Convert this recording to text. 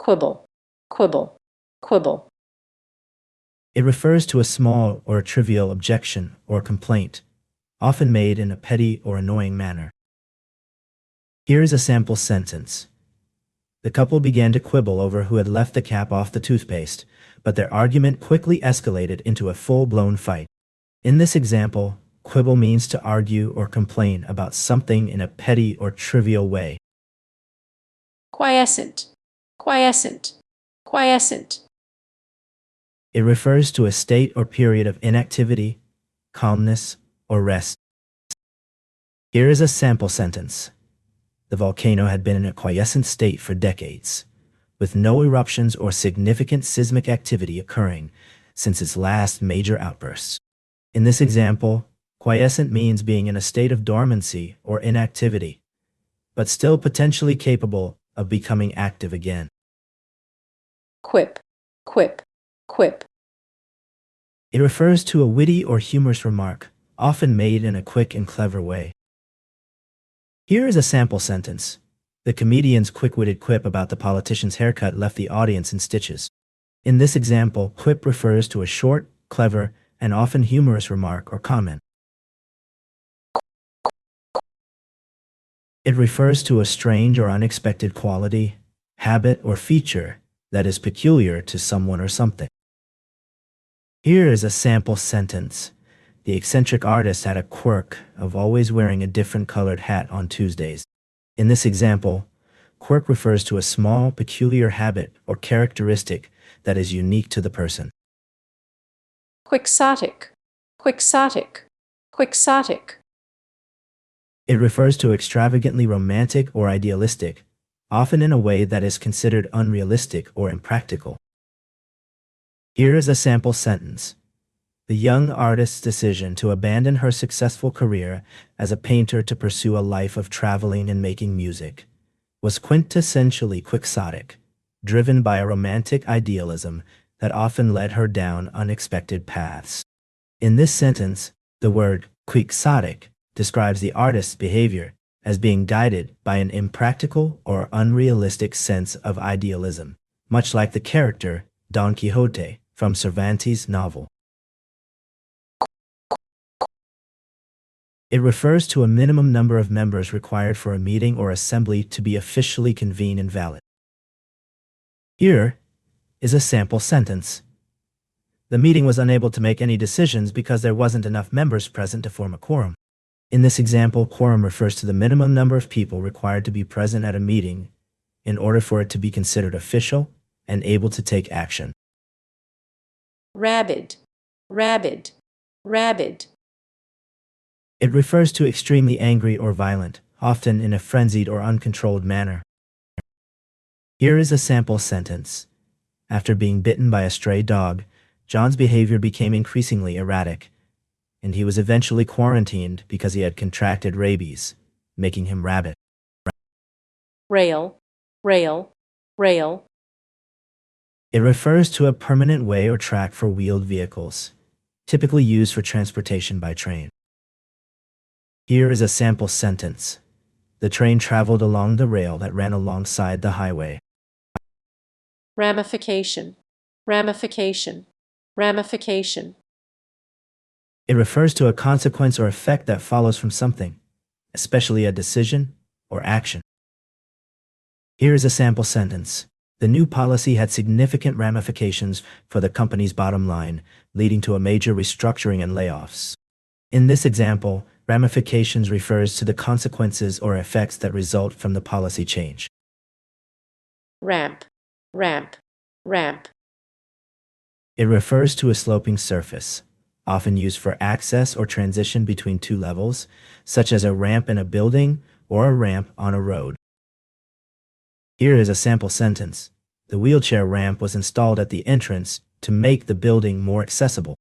quibble, quibble, quibble. It refers to a small or trivial objection or complaint, often made in a petty or annoying manner. Here is a sample sentence. The couple began to quibble over who had left the cap off the toothpaste, but their argument quickly escalated into a full-blown fight. In this example, quibble means to argue or complain about something in a petty or trivial way. Quiescent, quiescent, quiescent. It refers to a state or period of inactivity, calmness, or rest. Here is a sample sentence. The volcano had been in a quiescent state for decades, with no eruptions or significant seismic activity occurring since its last major outbursts. In this example, quiescent means being in a state of dormancy or inactivity, but still potentially capable of becoming active again. Quip, quip, quip. It refers to a witty or humorous remark, often made in a quick and clever way. Here is a sample sentence. The comedian's quick-witted quip about the politician's haircut left the audience in stitches. In this example, quip refers to a short, clever, and often humorous remark or comment. It refers to a strange or unexpected quality, habit, or feature that is peculiar to someone or something. Here is a sample sentence. The eccentric artist had a quirk of always wearing a different colored hat on Tuesdays. In this example, quirk refers to a small, peculiar habit or characteristic that is unique to the person. Quixotic, quixotic, quixotic. It refers to extravagantly romantic or idealistic, often in a way that is considered unrealistic or impractical. Here is a sample sentence. The young artist's decision to abandon her successful career as a painter to pursue a life of traveling and making music was quintessentially quixotic, driven by a romantic idealism that often led her down unexpected paths. In this sentence, the word quixotic describes the artist's behavior as being guided by an impractical or unrealistic sense of idealism, much like the character Don Quixote from Cervantes' novel. It refers to a minimum number of members required for a meeting or assembly to be officially convened and valid. Here is a sample sentence. The meeting was unable to make any decisions because there wasn't enough members present to form a quorum. In this example, quorum refers to the minimum number of people required to be present at a meeting in order for it to be considered official and able to take action. Rabid, rabid, rabid. It refers to extremely angry or violent, often in a frenzied or uncontrolled manner. Here is a sample sentence. After being bitten by a stray dog, John's behavior became increasingly erratic, and he was eventually quarantined because he had contracted rabies, making him rabid. Rail, rail, rail. It refers to a permanent way or track for wheeled vehicles, typically used for transportation by train. Here is a sample sentence. The train traveled along the rail that ran alongside the highway. Ramification, ramification, ramification. It refers to a consequence or effect that follows from something, especially a decision or action. Here is a sample sentence. The new policy had significant ramifications for the company's bottom line, leading to a major restructuring and layoffs. In this example, ramifications refers to the consequences or effects that result from the policy change. Ramp, ramp, ramp. It refers to a sloping surface, often used for access or transition between two levels, such as a ramp in a building or a ramp on a road. Here is a sample sentence. The wheelchair ramp was installed at the entrance to make the building more accessible.